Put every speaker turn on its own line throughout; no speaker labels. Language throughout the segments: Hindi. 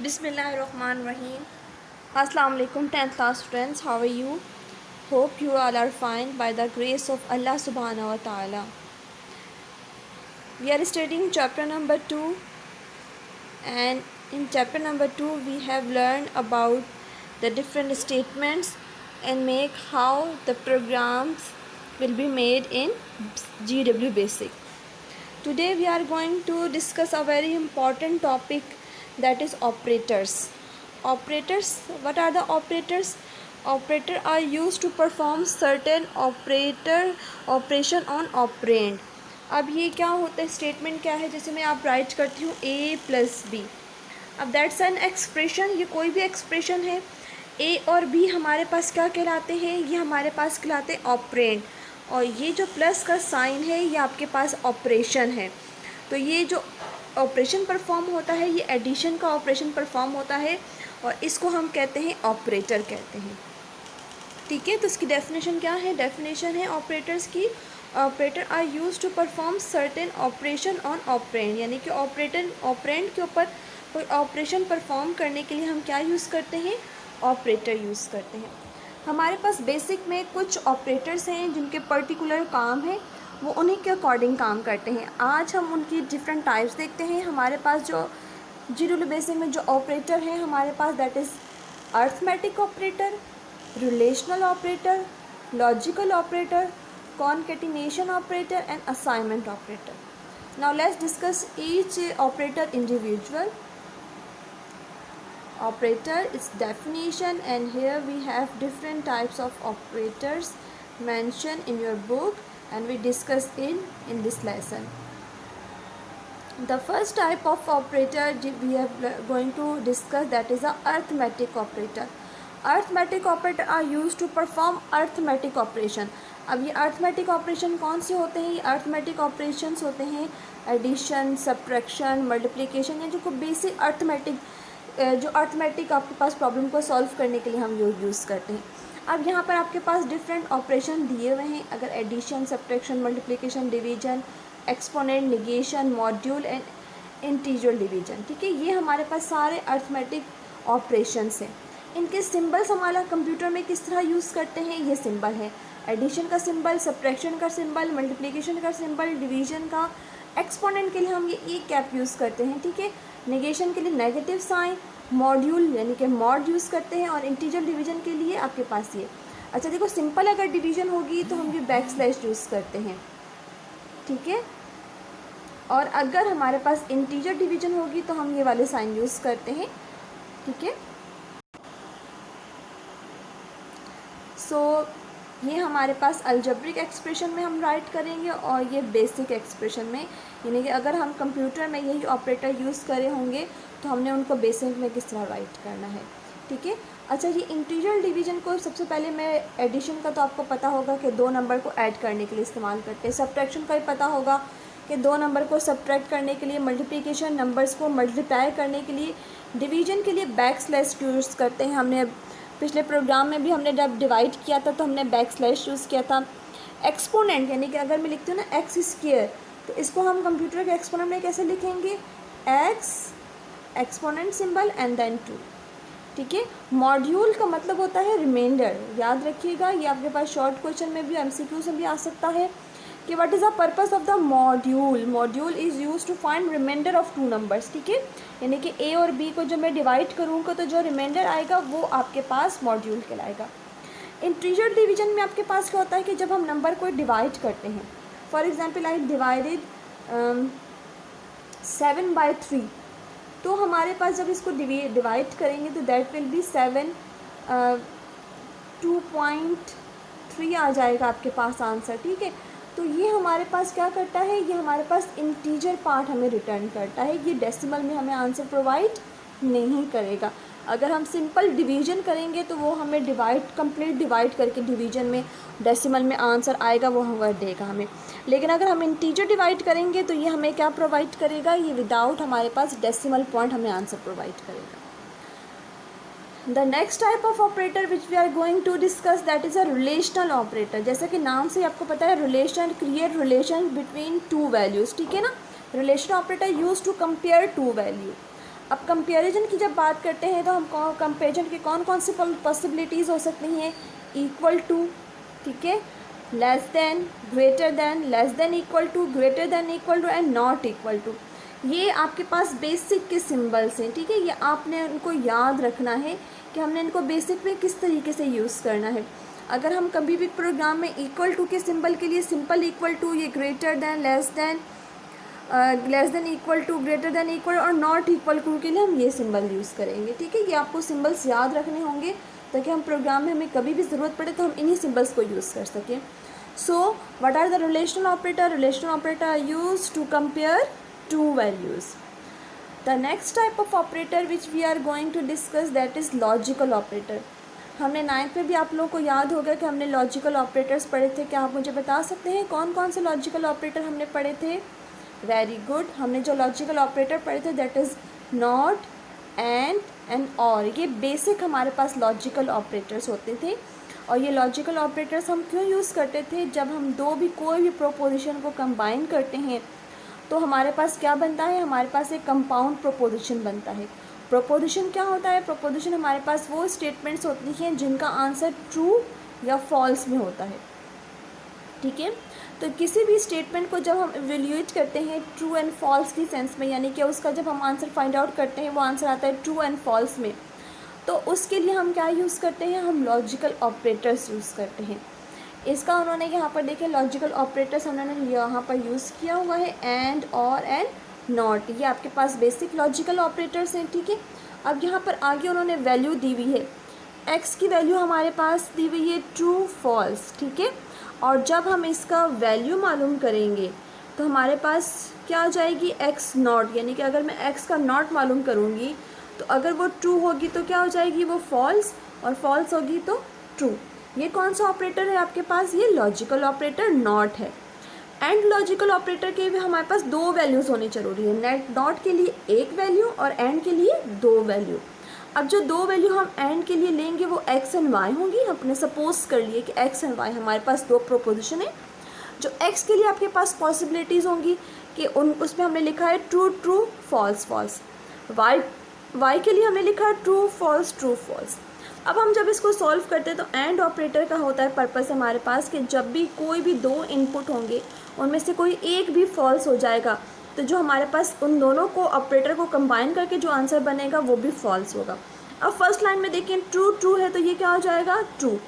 Bismillahirrahmanirrahim. Assalamu alaikum 10th class students. How are you? Hope you all are fine by the grace of Allah subhanahu wa ta'ala. We are studying chapter number 2, and in chapter number 2 we have learned about the different statements and make how the programs will be made in GW Basic. Today we are going to discuss a very important topic, that is operators. Operators, what are the operators? Operators are used to perform certain operation on operand. अब ये क्या होता है, स्टेटमेंट क्या है, जैसे मैं आप राइट करती हूँ a+b. अब दैट्स एन एक्सप्रेशन, ये कोई भी एक्सप्रेशन है. a और b हमारे पास क्या कहलाते हैं, ये हमारे पास कहलाते हैं ऑपरेंड. और ये जो प्लस का साइन है ये आपके पास ऑपरेशन है. तो ये जो ऑपरेशन परफॉर्म होता है ये एडिशन का ऑपरेशन परफॉर्म होता है और इसको हम कहते हैं ऑपरेटर कहते हैं. ठीक है, तो इसकी डेफिनेशन क्या है? डेफिनेशन है ऑपरेटर्स की, operator are use to perform certain operation on operand. यानी कि ऑपरेंड के ऊपर कोई ऑपरेशन परफॉर्म करने के लिए हम क्या यूज़ करते हैं? ऑपरेटर यूज़ करते हैं. हमारे पास बेसिक में कुछ ऑपरेटर्स हैं जिनके पर्टिकुलर काम है, वो उन्हीं के अकॉर्डिंग काम करते हैं. आज हम उनकी डिफरेंट टाइप्स देखते हैं. हमारे पास जो GW बेसिक में जो ऑपरेटर है हमारे पास, that is arithmetic operator, relational operator, logical operator, concatenation operator and assignment operator. Now let's discuss each operator individual. Operator, its definition, and here we have different types of operators mentioned in your book and we discuss in this lesson. The first type of operator we are going to discuss, that is a arithmetic operator. Arithmetic operator are used to perform arithmetic operation. अब ये arithmetic operation कौन से होते हैं? ये arithmetic operations होते हैं addition, subtraction, multiplication, या जो बेसिक अर्थमेटिक आपके पास प्रॉब्लम को सॉल्व करने के लिए हम यूज़ करते हैं. अब यहाँ पर आपके पास डिफरेंट ऑपरेशन दिए हुए हैं. अगर addition, subtraction, multiplication, division, exponent, negation, module and integer division. ठीक है, ये हमारे पास सारे अर्थमेटिक ऑपरेशंस हैं. इनके सिंबल्स हमारा कंप्यूटर में किस तरह यूज़ करते हैं? ये सिंबल है एडिशन का सिंबल, सब्ट्रैक्शन का सिंबल, मल्टीप्लिकेशन का सिंबल, डिवीजन का. एक्सपोनेंट के लिए हम ये ई कैप यूज़ करते हैं. ठीक है, नेगेशन के लिए नेगेटिव साइन, मॉड्यूल यानी कि मॉड यूज़ करते हैं, और इंटीजर डिवीजन के लिए आपके पास ये. अच्छा देखो, सिंपल अगर डिवीजन होगी तो हम ये बैकस्लैश यूज़ करते हैं. ठीक है, और अगर हमारे पास इंटीजर डिवीजन होगी तो हम ये वाले साइन यूज़ करते हैं. ठीक है, सो ये हमारे पास अलजेब्रिक एक्सप्रेशन में हम राइट करेंगे और ये बेसिक एक्सप्रेशन में, यानी कि अगर हम कंप्यूटर में यही ऑपरेटर यूज़ करे होंगे तो हमने उनको बेसिक में किस तरह राइट करना है. ठीक है, अच्छा ये इंटीजर डिवीजन को सबसे पहले मैं एडिशन का तो आपको पता होगा कि दो नंबर को ऐड करने के लिए इस्तेमाल करते हैं. सब्ट्रैक्शन का भी पता होगा कि दो नंबर को सब्ट्रैक्ट करने के लिए, मल्टीप्लिकेशन नंबर्स को मल्टीप्लाई करने के लिए, डिवीजन के लिए बैकस्लैश यूज़ करते हैं. हमने पिछले प्रोग्राम में भी हमने जब डिवाइड किया था तो हमने बैकस्लैश यूज़ किया था. एक्सपोनेंट यानी कि अगर मैं लिखती हूँ ना एक्स स्क्वायर, तो इसको हम कंप्यूटर के एक्सपोनेंट में कैसे लिखेंगे? X exponent symbol and then 2. ठीक है, मॉड्यूल का मतलब होता है रिमाइंडर. याद रखिएगा, ये आपके पास शॉर्ट क्वेश्चन में भी, MCQ से भी आ सकता है कि what is the purpose of the module. Module is use to find reminder of two numbers. ठीक है, यानी कि ए और बी को जब मैं डिवाइड करूँगा तो जो रिमाइंडर आएगा वो आपके पास मॉड्यूल कहलाएगा. इंटीजर डिवीजन में आपके पास क्या होता है कि जब हम नंबर को डिवाइड करते हैं, फॉर एग्जांपल आई डिवाइडेड 7/3, तो हमारे पास जब इसको डिवाइड करेंगे तो दैट विल बी 2.3 आ जाएगा आपके पास आंसर. ठीक है, तो ये हमारे पास क्या करता है? ये हमारे पास इंटीजर पार्ट हमें रिटर्न करता है. ये डेसिमल में हमें आंसर प्रोवाइड नहीं करेगा. अगर हम सिंपल डिवीजन करेंगे तो वो हमें कंप्लीट डिवाइड करके डिवीजन में डेसिमल में आंसर आएगा, वो हमें देगा हमें. लेकिन अगर हम इंटीजर डिवाइड करेंगे तो ये हमें क्या प्रोवाइड करेगा? ये विदाउट हमारे पास डेसिमल पॉइंट हमें आंसर प्रोवाइड करेगा. The next type of operator which we are going to discuss, that is a relational operator. जैसे कि नाम से आपको पता है, relation, create relation between two values. ठीक है ना, relation operator use to compare two value. अब कंपैरिजन की जब बात करते हैं तो हम कंपैरिजन की कौन कौन सी पॉसिबिलिटीज़ हो सकती हैं? इक्वल टू, ठीक है, less than, greater than, less than equal to, greater than equal to and not equal to. ये आपके पास बेसिक के सिंबल्स हैं, ठीक है। ये आपने उनको याद रखना है कि हमने इनको बेसिक में किस तरीके से यूज़ करना है। अगर हम कभी भी प्रोग्राम में इक्वल टू के सिंबल के लिए सिंपल इक्वल टू, ये greater than, less than equal to, greater than equal और नॉट इक्वल टू के लिए हम ये सिंबल यूज़ करेंगे, ठीक है। ये आपको सिंबल्स याद रखने होंगे ताकि हम प्रोग्राम में हमें कभी भी ज़रूरत पड़े तो हम इन्हीं सिंबल्स को यूज़ कर सकें। So what are the relational operator? Relational operator are used to compare two values. The next type of operator which we are going to discuss, that is logical operator. हमने 9th में भी आप लोगों को याद होगा कि हमने लॉजिकल ऑपरेटर्स पढ़े थे। क्या आप मुझे बता सकते हैं कौन कौन से लॉजिकल ऑपरेटर हमने पढ़े थे? Very good. हमने जो लॉजिकल ऑपरेटर पढ़े थे दैट इज़ नॉट, एंड और। ये बेसिक हमारे पास लॉजिकल ऑपरेटर्स होते थे। और ये लॉजिकल ऑपरेटर्स हम क्यों यूज़ करते थे? जब हम कोई भी प्रोपोजिशन को कंबाइन करते हैं तो हमारे पास क्या बनता है? हमारे पास एक कंपाउंड प्रोपोजिशन बनता है। प्रोपोजिशन क्या होता है? प्रोपोजिशन हमारे पास वो स्टेटमेंट्स होती हैं जिनका आंसर ट्रू या फॉल्स में होता है, ठीक है। तो किसी भी स्टेटमेंट को जब हम इवेल्यूएट करते हैं ट्रू एंड फॉल्स की सेंस में, यानी कि उसका जब हम आंसर फाइंड आउट करते हैं वो आंसर आता है ट्रू एंड फॉल्स में, तो उसके लिए हम क्या यूज़ करते हैं? हम लॉजिकल ऑपरेटर्स यूज़ करते हैं। इसका उन्होंने यहाँ पर देखें लॉजिकल ऑपरेटर्स उन्होंने यहाँ पर यूज़ किया हुआ है एंड, और एंड नॉट। ये आपके पास बेसिक लॉजिकल ऑपरेटर्स हैं, ठीक है। अब यहाँ पर आगे उन्होंने वैल्यू दी हुई है, एक्स की वैल्यू हमारे पास दी हुई है ट्रू फॉल्स, ठीक है। और जब हम इसका वैल्यू मालूम करेंगे तो हमारे पास क्या आ जाएगी? एक्स नॉट, यानी कि अगर मैं एक्स का नॉट मालूम करूँगी तो अगर वो ट्रू होगी तो क्या हो जाएगी? वो फॉल्स, और फॉल्स होगी तो ट्रू। ये कौन सा ऑपरेटर है आपके पास? ये लॉजिकल ऑपरेटर नॉट है। एंड लॉजिकल ऑपरेटर के भी हमारे पास दो वैल्यूज़ होनी जरूरी है। नॉट के लिए एक वैल्यू और एंड के लिए दो वैल्यू। अब जो दो वैल्यू हम एंड के लिए लेंगे वो एक्स एंड वाई होंगी। हमने सपोज कर लिए कि एक्स एंड वाई हमारे पास दो प्रोपोजिशन है। जो एक्स के लिए आपके पास पॉसिबिलिटीज़ होंगी कि उसमें हमने लिखा है true true, false false. Y के लिए हमने लिखा है ट्रू फॉल्स, ट्रू फॉल्स। अब हम जब इसको सॉल्व करते हैं तो एंड ऑपरेटर का होता है पर्पस हमारे पास कि जब भी कोई भी दो इनपुट होंगे उनमें से कोई एक भी फॉल्स हो जाएगा तो जो हमारे पास उन दोनों को ऑपरेटर को कंबाइन करके जो आंसर बनेगा वो भी फॉल्स होगा। अब फर्स्ट लाइन में देखिए ट्रू ट्रू है तो ये क्या हो जाएगा? ट्रू।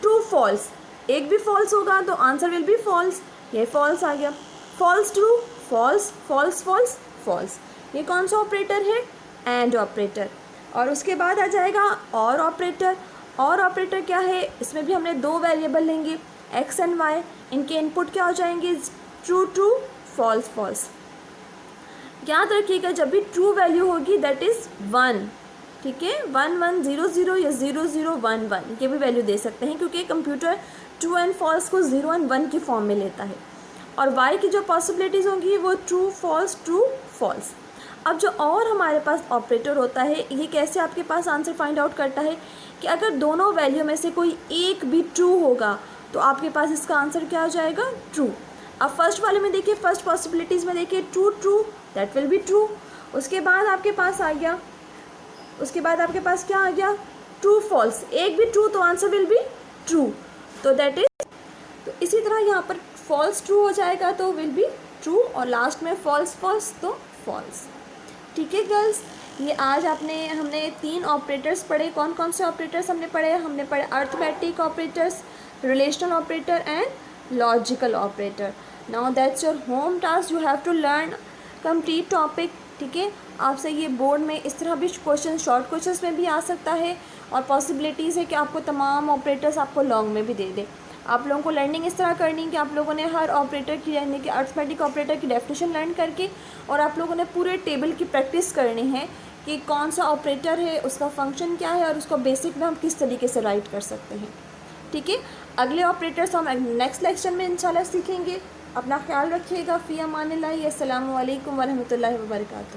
ट्रू फॉल्स, एक भी फॉल्स होगा तो आंसर विल बी फॉल्स, ये फॉल्स आ गया। False true, false, false false, false. ये कौन सा ऑपरेटर है? And operator. और उसके बाद आ जाएगा और ऑपरेटर। और ऑपरेटर क्या है? इसमें भी हमने दो वेरिएबल लेंगे एक्स एंड वाई, इनके इनपुट क्या हो जाएंगे? True true, false false. याद रखिएगा जब भी ट्रू वैल्यू होगी दैट इज़ 1, ठीक है। 1 1 0 0 या 0 0 1 1 ये भी वैल्यू दे सकते हैं क्योंकि कंप्यूटर ट्रू एंड फॉल्स को 0 एंड 1 की फॉर्म में लेता है। और वाई की जो पॉसिबिलिटीज़ होंगी वो ट्रू फॉल्स, ट्रू फॉल्स। अब जो और हमारे पास ऑपरेटर होता है ये कैसे आपके पास आंसर फाइंड आउट करता है कि अगर दोनों वैल्यू में से कोई एक भी ट्रू होगा तो आपके पास इसका आंसर क्या हो जाएगा? ट्रू। अब फर्स्ट वाले में देखिए, फर्स्ट पॉसिबिलिटीज़ में देखिए true true, that will be true. उसके बाद आपके पास आ गया, उसके बाद आपके पास क्या आ गया? ट्रू फॉल्स, एक भी ट्रू तो आंसर विल बी ट्रू, तो दैट इज। तो इसी तरह यहाँ पर फॉल्स ट्रू हो जाएगा तो विल बी ट्रू, और लास्ट में फॉल्स फॉल्स तो फॉल्स। ठीक है गर्ल्स, ये आज हमने 3 ऑपरेटर्स पढ़े। कौन कौन से ऑपरेटर्स हमने पढ़े? हमने पढ़े arithmetic operators, relational operator and logical operator. Now that's your home task, you have to learn complete topic, ठीक है। आपसे ये बोर्ड में इस तरह भी क्वेश्चन, शॉर्ट क्वेश्चंस में भी आ सकता है और पॉसिबिलिटीज़ है कि आपको तमाम ऑपरेटर्स आपको लॉन्ग में भी दे दे। आप लोगों को लर्निंग इस तरह करनी है कि आप लोगों ने हर ऑपरेटर की, यानी कि अर्थमेटिक ऑपरेटर की डेफिनेशन लर्न करके, और आप लोगों ने पूरे टेबल की प्रैक्टिस करनी है कि कौन सा ऑपरेटर है, उसका फंक्शन क्या है और उसको बेसिक में हम किस तरीके से राइट कर सकते हैं, ठीक है। अगले ऑपरेटर्स हम नेक्स्ट लेक्चर में इंशाल्लाह सीखेंगे। अपना ख्याल रखिएगा। फ़ी अमानिल्लाह। अस्सलामु अलैकुम वरहमतुल्लाहि वबरकातुहू।